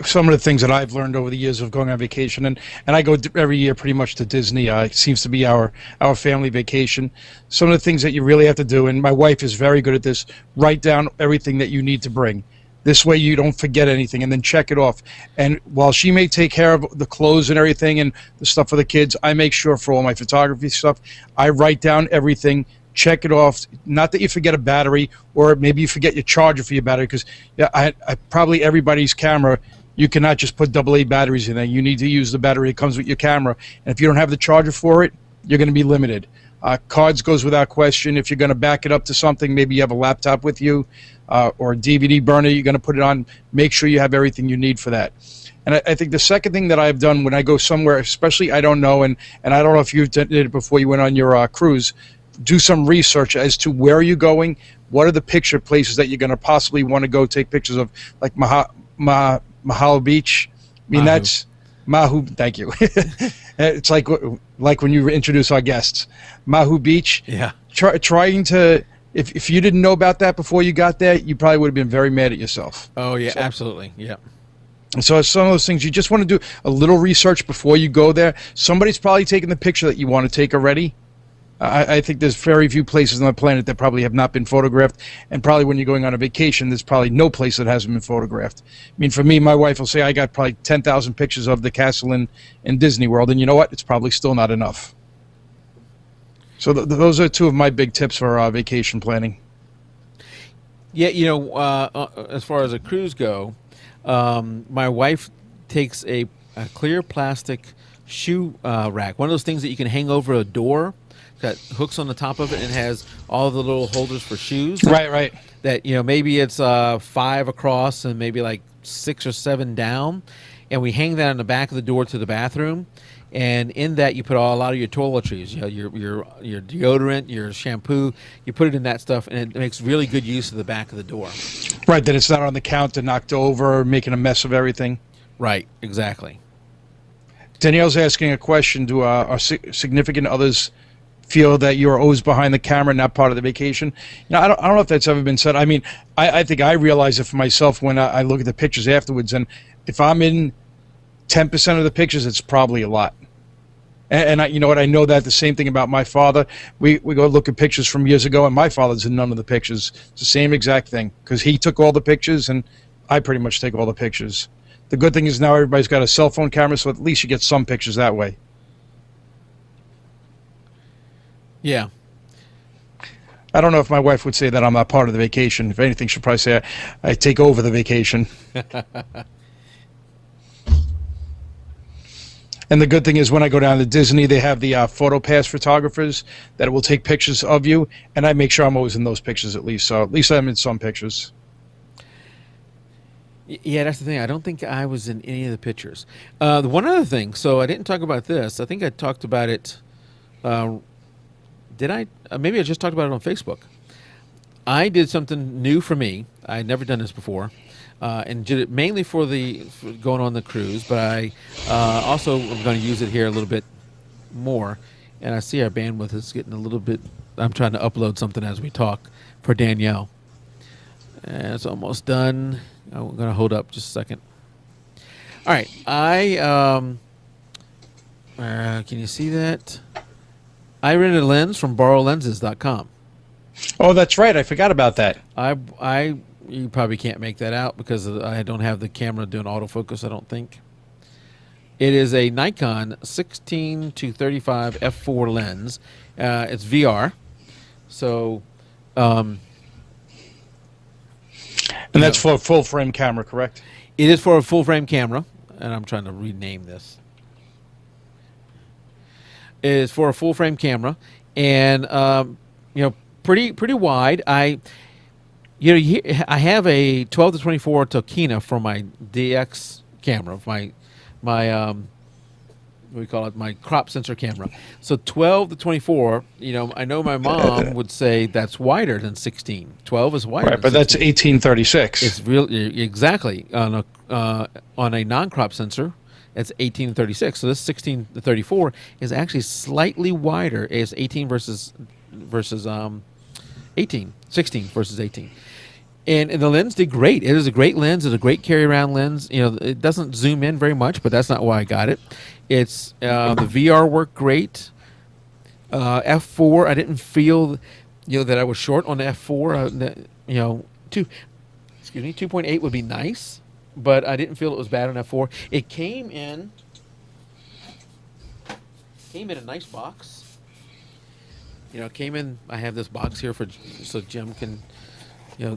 some of the things that I've learned over the years of going on vacation, and I go every year pretty much to Disney. It seems to be our family vacation. Some of the things that you really have to do, and my wife is very good at this, write down everything that you need to bring. This way you don't forget anything, and then check it off. And while she may take care of the clothes and everything and the stuff for the kids, I make sure for all my photography stuff, I write down everything, check it off. Not that you forget a battery, or maybe you forget your charger for your battery, because I probably everybody's camera, you cannot just put AA batteries in there. You need to use the battery that comes with your camera. And if you don't have the charger for it, you're going to be limited. Cards goes without question. If you're going to back it up to something, maybe you have a laptop with you or a DVD burner, you're going to put it on. Make sure you have everything you need for that. And I think the second thing that I've done when I go somewhere, especially I don't know, and I don't know if you did it before you went on your cruise, do some research as to where are you going, what are the picture places that you're going to possibly want to go take pictures of, like Mahalo Beach. I mean, that's Mahu. Thank you. It's like when you introduce our guests, Mahu Beach. Yeah. Trying to, if you didn't know about that before you got there, you probably would have been very mad at yourself. Oh yeah, so, absolutely. Yeah. And so some of those things, you just want to do a little research before you go there. Somebody's probably taken the picture that you want to take already. I think there's very few places on the planet that probably have not been photographed, and probably when you're going on a vacation, there's probably no place that hasn't been photographed. I mean, for me, my wife will say I got probably 10,000 pictures of the castle in Disney World, and you know what? It's probably still not enough. So those are two of my big tips for vacation planning. Yeah, as far as a cruise go, my wife takes a clear plastic shoe rack, one of those things that you can hang over a door. Got hooks on the top of it and has all the little holders for shoes. Right. That maybe it's 5 across and maybe like 6 or 7 down, and we hang that on the back of the door to the bathroom. And in that you put a lot of your toiletries, your deodorant, your shampoo. You put it in that stuff, and it makes really good use of the back of the door. Right, that it's not on the counter, knocked over, making a mess of everything. Right, exactly. Danielle's asking a question: do our significant others feel that you're always behind the camera, not part of the vacation. I don't know if that's ever been said. I mean, I think I realize it for myself when I look at the pictures afterwards, and if I'm in 10% of the pictures, it's probably a lot. And you know what? I know that the same thing about my father. We go look at pictures from years ago, and my father's in none of the pictures. It's the same exact thing because he took all the pictures, and I pretty much take all the pictures. The good thing is now everybody's got a cell phone camera, so at least you get some pictures that way. Yeah. I don't know if my wife would say that I'm not part of the vacation. If anything, she'll probably say I take over the vacation. And the good thing is when I go down to Disney, they have the photo pass photographers that will take pictures of you, and I make sure I'm always in those pictures at least. So at least I'm in some pictures. Yeah, that's the thing. I don't think I was in any of the pictures. The one other thing, so I didn't talk about this. I think I talked about it. Did I? Maybe I just talked about it on Facebook. I did something new for me. I had never done this before. And did it mainly for going on the cruise, but I also am going to use it here a little bit more. And I see our bandwidth is getting a little bit. I'm trying to upload something as we talk for Danielle. And it's almost done. I'm going to hold up just a second. All right, can you see that? I rented a lens from borrowlenses.com. Oh, that's right. I forgot about that. You probably can't make that out because I don't have the camera doing autofocus, I don't think. It is a Nikon 16 to 35 f4 lens. It's VR. So, and that's for a full frame camera, correct? It is for a full frame camera, and I'm trying to rename this. It is for a full frame camera, and pretty wide. I have a 12 to 24 Tokina for my DX camera, my what do we call it, my crop sensor camera. So 12 to 24, I know my mom would say that's wider than 16. 12 is wider. Right, but that's 1836. It's real exactly on a non-crop sensor. It's 18 to 36. So this 16 to 34 is actually slightly wider. It's 18 versus 18, 16 versus 18. And the lens did great. It is a great lens. It's a great carry-around lens. It doesn't zoom in very much, but that's not why I got it. It's the VR worked great. F4, I didn't feel, that I was short on the F4. 2.8 would be nice, but I didn't feel it was bad on F4. It came in a nice box. I have this box here so Jim can,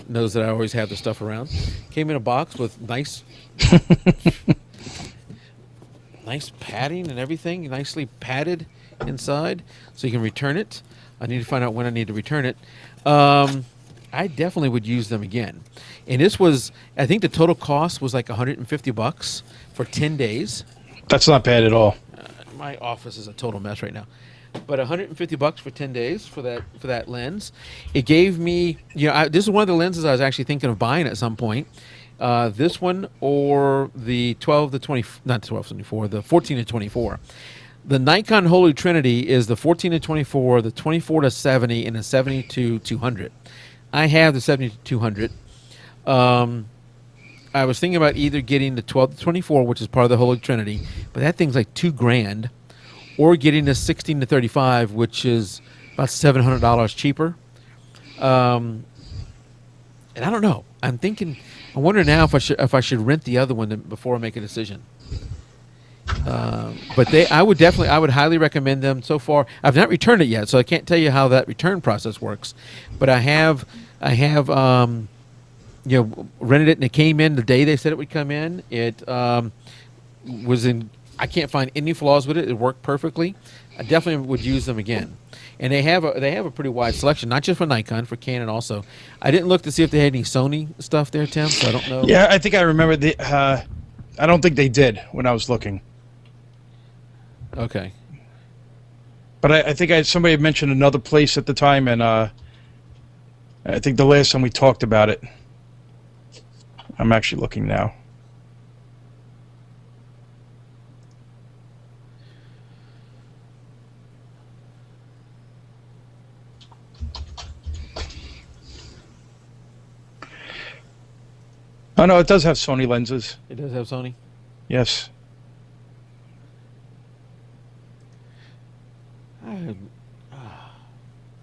knows that I always have the stuff around. Came in a box with nice padding and everything, nicely padded inside, so you can return it. I need to find out when I need to return it. I definitely would use them again. And this was, I think the total cost was like $150 for 10 days. That's not bad at all. My office is a total mess right now. But $150 for 10 days for that lens. It gave me, this is one of the lenses I was actually thinking of buying at some point. This one or the 12 to 20, not 12 to 24, the 14 to 24. The Nikon Holy Trinity is the 14 to 24, the 24 to 70, and the 70 to 200. I have the 70 to 200. I was thinking about either getting the 12 to 24, which is part of the Holy Trinity, but that thing's like $2,000, or getting the 16 to 35, which is about $700 cheaper. And I don't know. I wonder now if I should rent the other one before I make a decision. But I would highly recommend them so far. I've not returned it yet, so I can't tell you how that return process works. But I have rented it, and it came in the day they said it would come in. It was in. I can't find any flaws with it. It worked perfectly. I definitely would use them again. And they have a pretty wide selection, not just for Nikon, for Canon also. I didn't look to see if they had any Sony stuff there, Tim, so I don't know. Yeah, I think I remember I don't think they did when I was looking. Okay. But I think somebody had mentioned another place at the time, and I think the last time we talked about it. I'm actually looking now. Oh no, it does have Sony lenses. It does have Sony. Yes. I,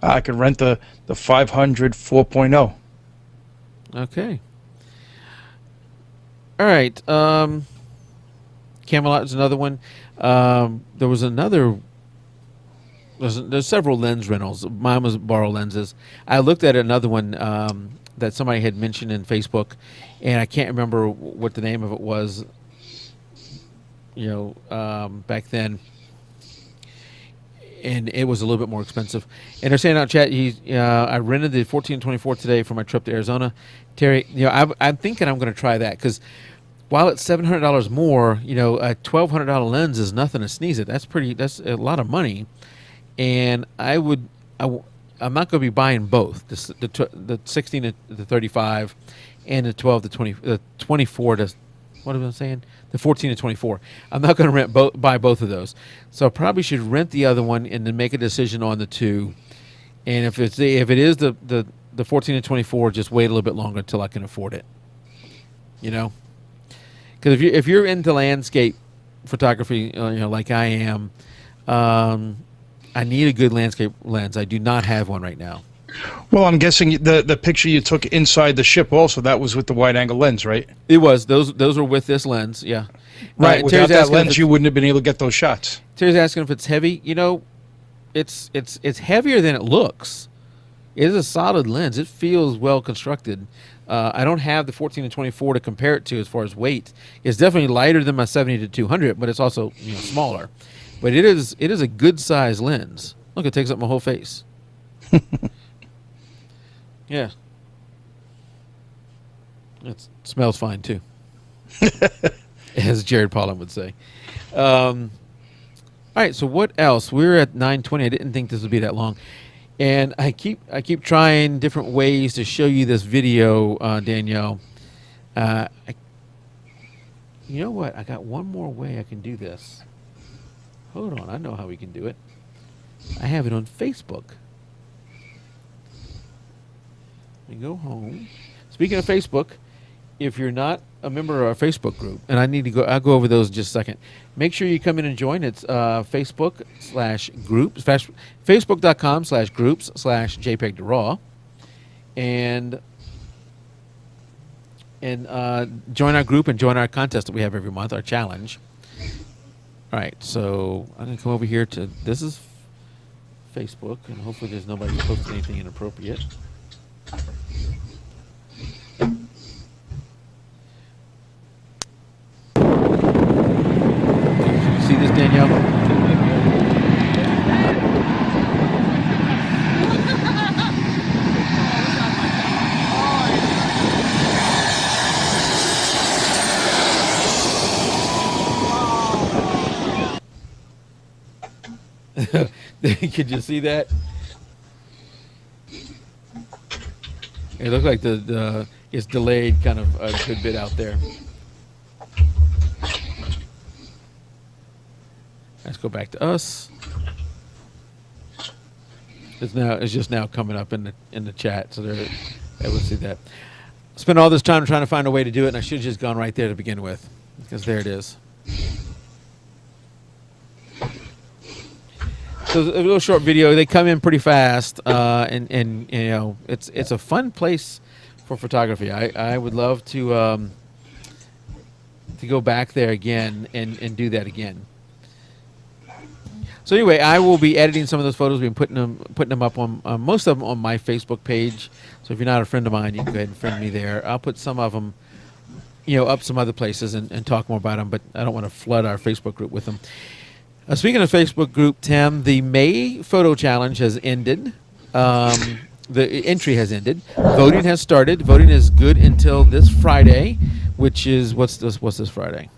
I could rent the 500 4.0. okay. All right. Camelot is another one. There was another. There's several lens rentals. Mine was borrow lenses. I looked at another one that somebody had mentioned in Facebook, and I can't remember what the name of it was. Back then, and it was a little bit more expensive. And they're saying out chat, I rented the 1424 today for my trip to Arizona. Terry, I'm thinking I'm going to try that because while it's $700 more, a $1,200 lens is nothing to sneeze at. That's a lot of money. And I'm not going to be buying both the 16 to the 35 and the 12 to 20, the 24 to, what am I saying? The 14 to 24. I'm not going to buy both of those. So I probably should rent the other one and then make a decision on the two. And if it is the 14 to 24, just wait a little bit longer until I can afford it. Because if you're into landscape photography, like I am, I need a good landscape lens. I do not have one right now. Well, I'm guessing the picture you took inside the ship also, that was with the wide-angle lens, right? It was. Those were with this lens, yeah. Right, without that lens, you wouldn't have been able to get those shots. Terry's asking if it's heavy. It's heavier than it looks. It is a solid lens. It feels well constructed. I don't have the 14 to 24 to compare it to as far as weight. It's definitely lighter than my 70 to 200, but it's also smaller. But it is a good size lens. Look, it takes up my whole face. Yeah. It smells fine too, as Jared Pollan would say. All right, so what else? We're at 9:20. I didn't think this would be that long, and I keep trying different ways to show you this video, Danielle. You know what? I got one more way I can do this. Hold on, I know how we can do it. I have it on Facebook. We go home. Speaking of Facebook, if you're not a member of our Facebook group, and I'll go over those in just a second. Make sure you come in and join. It's Facebook/groups, Facebook.com/groups/jpeg2RAW, and join our group and join our contest that we have every month, our challenge. All right, so I'm gonna come over here to this is Facebook, and hopefully there's nobody posting anything inappropriate. See this, Danielle? Could you see that? It looked like it's delayed kind of a good bit out there. Let's go back to us. It's just now coming up in the chat, so they're able to see that. Spent all this time trying to find a way to do it, and I should have just gone right there to begin with, because there it is. So a little short video. They come in pretty fast, and it's a fun place for photography. I would love to go back there again and do that again. So anyway, I will be editing some of those photos. We've been putting them up on most of them on my Facebook page. So if you're not a friend of mine, you can go ahead and friend me there. I'll put some of them, up some other places and talk more about them. But I don't want to flood our Facebook group with them. Speaking of Facebook group, Tim, the May photo challenge has ended. The entry has ended. Voting has started. Voting is good until this Friday, which is what's this Friday?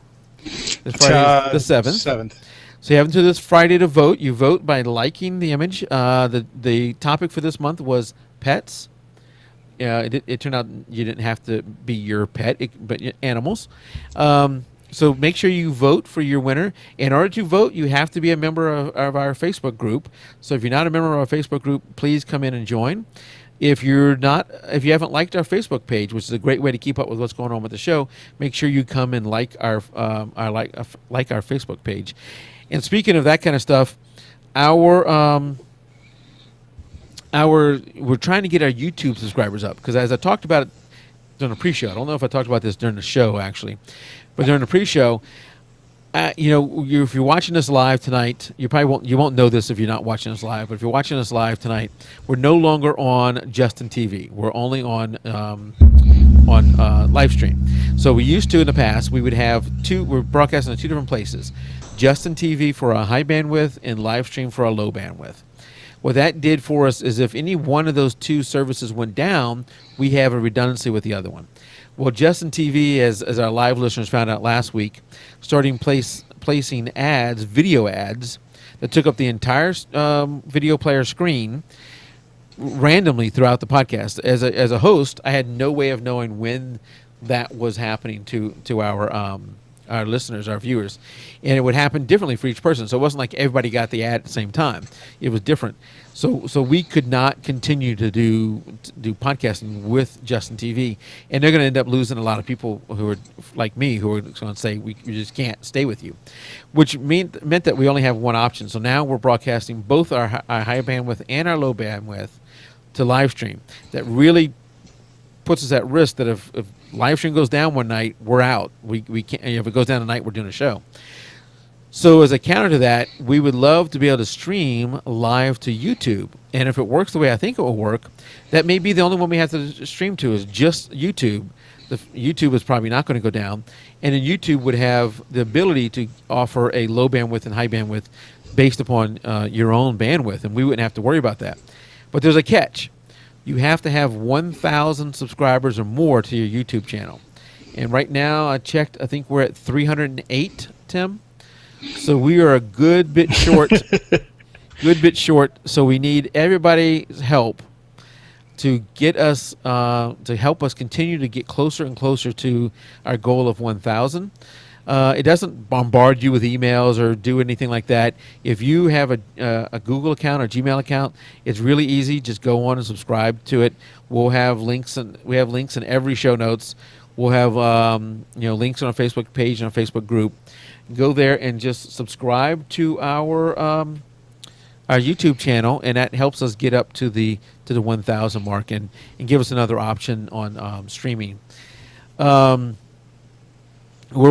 This Friday is the 7th. So you have until this Friday to vote. You vote by liking the image. The topic for this month was pets. It turned out you didn't have to be your pet, but animals. So make sure you vote for your winner. In order to vote, you have to be a member of our Facebook group. So if you're not a member of our Facebook group, please come in and join. If you haven't liked our Facebook page, which is a great way to keep up with what's going on with the show, make sure you come and like our Facebook page. And speaking of that kind of stuff, we're trying to get our YouTube subscribers up, because as I talked about it during the pre-show, I don't know if I talked about this during the show actually, but during the pre-show, if you're watching us live tonight, you won't know this if you're not watching us live. But if you're watching us live tonight, we're no longer on Justin TV. We're only on live stream. So we used to in the past, we would have we're broadcasting in two different places: Justin TV for a high bandwidth and live stream for a low bandwidth. What that did for us is if any one of those two services went down, we have a redundancy with the other one. Well, Justin TV, as our live listeners found out last week, starting placing video ads that took up the entire video player screen randomly throughout the podcast. As a host, I had no way of knowing when that was happening to our listeners, our viewers, and it would happen differently for each person. So it wasn't like everybody got the ad at the same time. It was different. So we could not continue to do podcasting with Justin TV, and they're going to end up losing a lot of people who are like me, who are going to say we just can't stay with you, which meant that we only have one option. So now we're broadcasting both our high bandwidth and our low bandwidth to live stream. That really puts us at risk that if live stream goes down one night, we're out. We can't. If it goes down tonight, we're doing a show. So as a counter to that, we would love to be able to stream live to YouTube. And if it works the way I think it will work, that may be the only one we have to stream to is just YouTube. YouTube is probably not going to go down. And then YouTube would have the ability to offer a low bandwidth and high bandwidth based upon your own bandwidth, and we wouldn't have to worry about that. But there's a catch. You have to have 1,000 subscribers or more to your YouTube channel. And right now, I checked, I think we're at 308, Tim. So we are a good bit short. So we need everybody's help to get us, to help us continue to get closer and closer to our goal of 1,000. It doesn't bombard you with emails or do anything like that. If you have a Google account or Gmail account, it's really easy. Just go on and subscribe to it. We'll have links, and we have links in every show notes. We'll have links on our Facebook page and our Facebook group. Go there and just subscribe to our YouTube channel, and that helps us get up to the 1,000 mark and give us another option on streaming. We're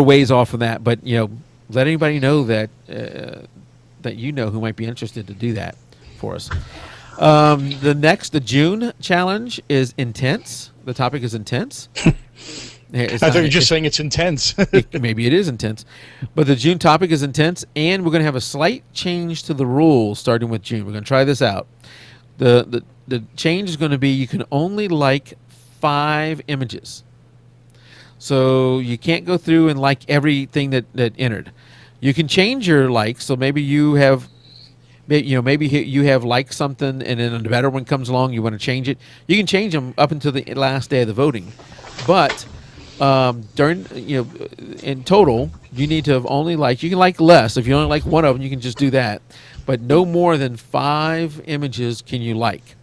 ways off from that, but let anybody know that who might be interested to do that for us. The June challenge is intense. The topic is intense. I thought you were just saying it's intense. Maybe it is intense. But the June topic is intense, and we're going to have a slight change to the rules starting with June. We're going to try this out. The change is going to be you can only like 5 images. So you can't go through and like everything that entered. You can change your likes. So maybe you have liked something, and then a better one comes along, you want to change it. You can change them up until the last day of the voting. But in total, you need to have only liked. You can like less. If you only like one of them, you can just do that. But no more than 5 images can you like.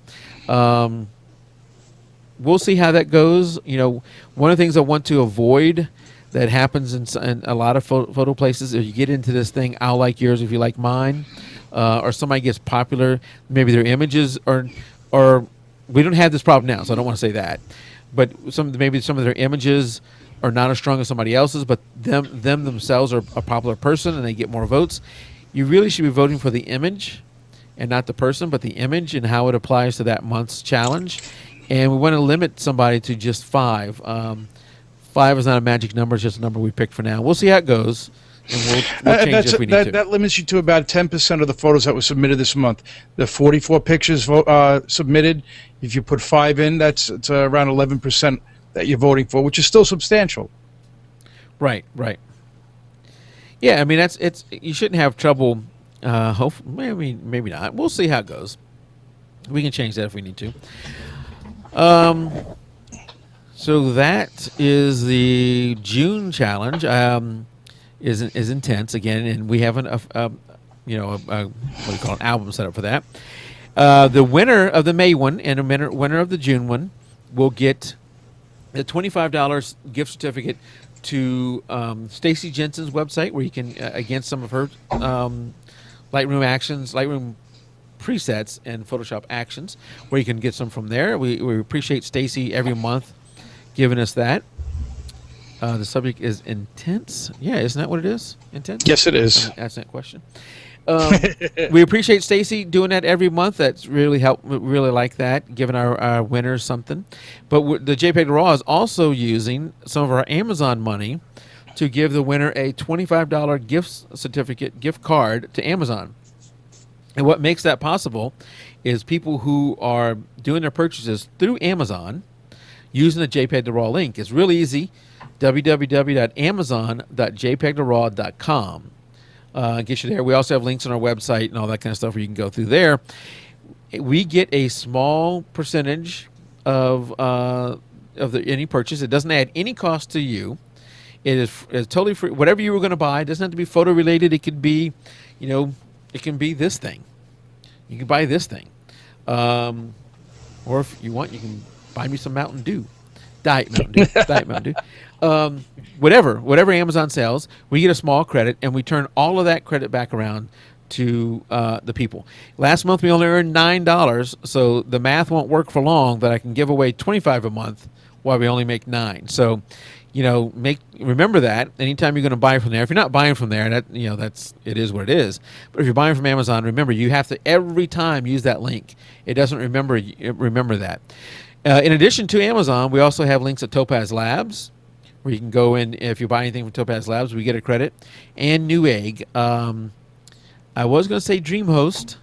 We'll see how that goes. One of the things I want to avoid that happens in a lot of photo places, if you get into this thing, I'll like yours if you like mine, or somebody gets popular, maybe their images or we don't have this problem now, so I don't want to say that. But maybe some of their images are not as strong as somebody else's, but them themselves are a popular person and they get more votes. You really should be voting for the image and not the person, but the image and how it applies to that month's challenge. And we want to limit somebody to just 5. 5 is not a magic number; it's just a number we picked for now. We'll see how it goes, and we'll change if we need to. That limits you to about 10% of the photos that were submitted this month. The 44 pictures submitted. If you put 5 in, it's around 11% that you're voting for, which is still substantial. Right. Yeah, I mean it's you shouldn't have trouble. Maybe not. We'll see how it goes. We can change that if we need to. So that is the June challenge. Is intense again, and we have what do you call an album set up for that. The winner of the May one and the winner of the June one will get a $25 gift certificate to Stacy Jensen's website, where you can against some of her Lightroom presets and Photoshop actions, where you can get some from there. We appreciate Stacy every month giving us that. The subject is intense. Yeah, isn't that what it is? Intense? Yes, it is. Ask that question. We appreciate Stacy doing that every month. That's really helped. We really like that, giving our winners something. But the jpeg2RAW is also using some of our Amazon money to give the winner a $25 gift card to Amazon. And what makes that possible is people who are doing their purchases through Amazon using the jpeg2RAW link. It's really easy. www.amazon.jpeg2RAW.com. Get you there. We also have links on our website and all that kind of stuff where you can go through there. We get a small percentage of any purchase. It doesn't add any cost to you. It is totally free. Whatever you were going to buy, it doesn't have to be photo related. It could be, it can be this thing. You can buy this thing, or if you want, you can buy me some Mountain Dew, Diet Mountain Dew. Whatever Amazon sells, we get a small credit, and we turn all of that credit back around to the people. Last month we only earned $9, so the math won't work for long that I can give away $25 a month while we only make $9. So, remember that anytime you're going to buy from there. If you're not buying from there, it is what it is. But if you're buying from Amazon, remember you have to every time use that link. It doesn't remember that. In addition to Amazon, we also have links at Topaz Labs, where you can go in. If you buy anything from Topaz Labs, we get a credit. And Newegg. I was going to say DreamHost,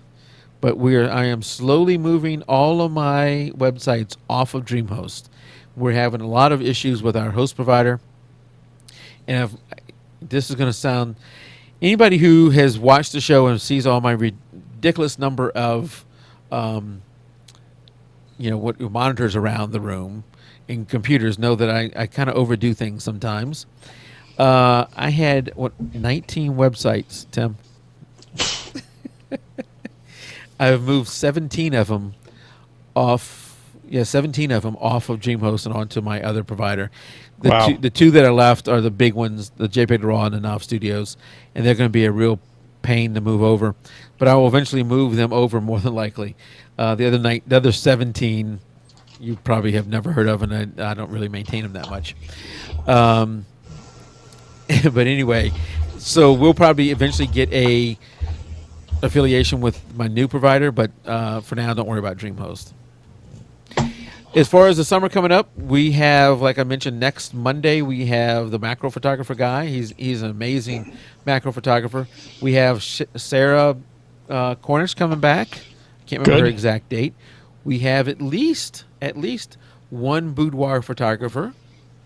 but I am slowly moving all of my websites off of DreamHost. We're having a lot of issues with our host provider. And this is going to sound... Anybody who has watched the show and sees all my ridiculous number of monitors around the room and computers know that I kind of overdo things sometimes. I had 19 websites, Tim. I've moved 17 of them off. Yeah, 17 of them off of DreamHost and onto my other provider. The two that are left are the big ones, the jpeg2RAW and the Nav Studios, and they're going to be a real pain to move over. But I will eventually move them over more than likely. The other 17 you probably have never heard of, and I don't really maintain them that much. But anyway, so we'll probably eventually get a affiliation with my new provider, but for now, don't worry about DreamHost. As far as the summer coming up, we have, like I mentioned, next Monday we have the macro photographer guy. He's an amazing macro photographer. We have Sarah Cornish coming back. Can't remember her exact date. We have at least one boudoir photographer.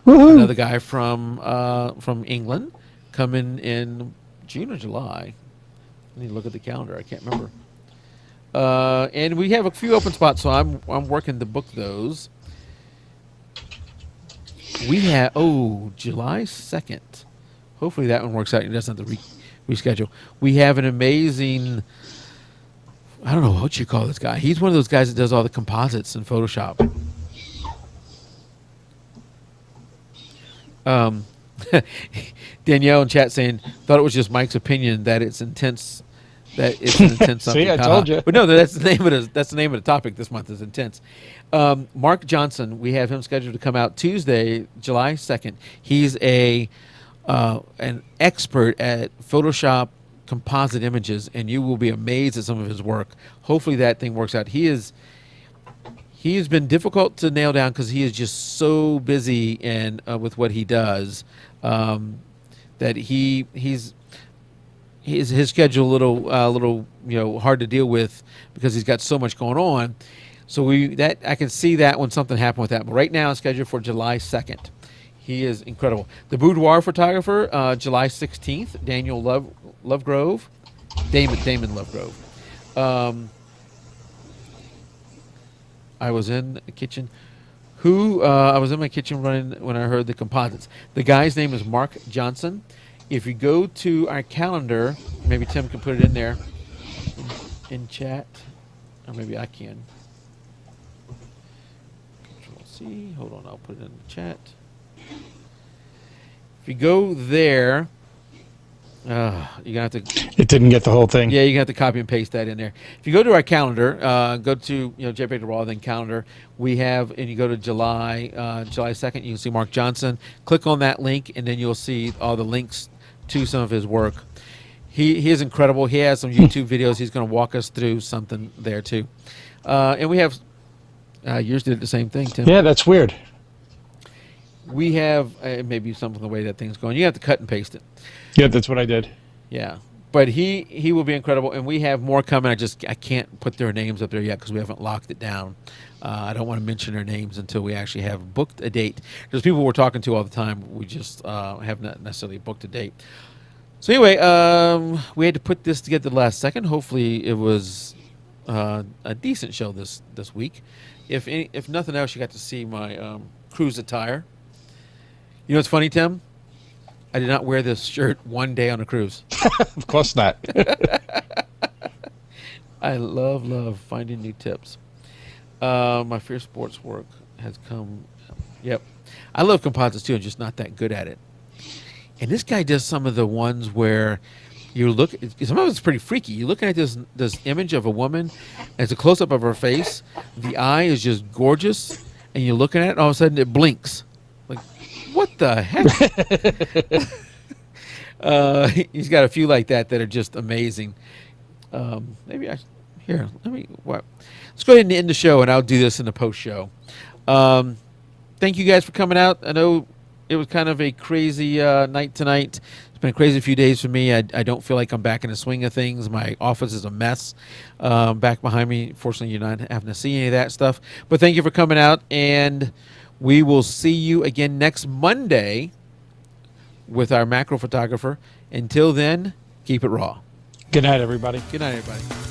Woo-hoo. Another guy from England coming in June or July. I need to look at the calendar. I can't remember. And we have a few open spots, so I'm working to book those. We have July 2nd. Hopefully that one works out. It doesn't have to reschedule. We have an amazing, I don't know what you call this guy. He's one of those guys that does all the composites in Photoshop. Danielle in chat saying, thought it was just Mike's opinion that it's intense. That it's an intense something. See, I told you. But no, that's the name of the topic this month is intense. Mark Johnson, we have him scheduled to come out Tuesday, July 2nd. He's an expert at Photoshop composite images, and you will be amazed at some of his work. Hopefully that thing works out. He has been difficult to nail down because he is just so busy and with what he does that his schedule a little hard to deal with because he's got so much going on. So I can see that when something happened with that. But right now it's scheduled for July 2nd. He is incredible. The boudoir photographer, July 16th, Daniel Lovegrove, Damon Lovegrove. I was in the kitchen. I was in my kitchen running when I heard the composites. The guy's name is Mark Johnson. If you go to our calendar, maybe Tim can put it in there in chat. Or maybe I can. Control C. Hold on, I'll put it in the chat. If you go there, you're gonna have to. It didn't get the whole thing. Yeah, you're gonna have to copy and paste that in there. If you go to our calendar, go to jpeg2RAW, then calendar. We have, and you go to July 2nd. You can see Mark Johnson. Click on that link, and then you'll see all the links to some of his work. He is incredible. He has some YouTube videos. He's going to walk us through something there too. And we have yours did the same thing, Tim. Yeah, that's weird. We have maybe something the way that thing's going. You have to cut and paste it. Yeah, that's what I did. Yeah, but he will be incredible, and we have more coming. I can't put their names up there yet because we haven't locked it down. I don't want to mention their names until we actually have booked a date. There's people we're talking to all the time. We just have not necessarily booked a date. So anyway, we had to put this together the last second. Hopefully, it was a decent show this week. If nothing else, you got to see my cruise attire. You know what's funny, Tim? I did not wear this shirt one day on a cruise. Of course not. I love finding new tips. My Fear Sports work has come. Yep. I love composites too. I'm just not that good at it. And this guy does some of the ones where you look. Some of it's pretty freaky. You're looking at this image of a woman. And it's a close up of her face. The eye is just gorgeous, and you're looking at it. And all of a sudden, it blinks. Like, what the heck? He's got a few like that are just amazing. Maybe let me. What? Let's go ahead and end the show, and I'll do this in the post show. Thank you guys for coming out. I know it was kind of a crazy night tonight. It's been a crazy few days for me. I don't feel like I'm back in the swing of things. My office is a mess back behind me. Fortunately, you're not having to see any of that stuff. But thank you for coming out, and we will see you again next Monday with our macro photographer. Until then, keep it raw. Good night, everybody. Good night, everybody.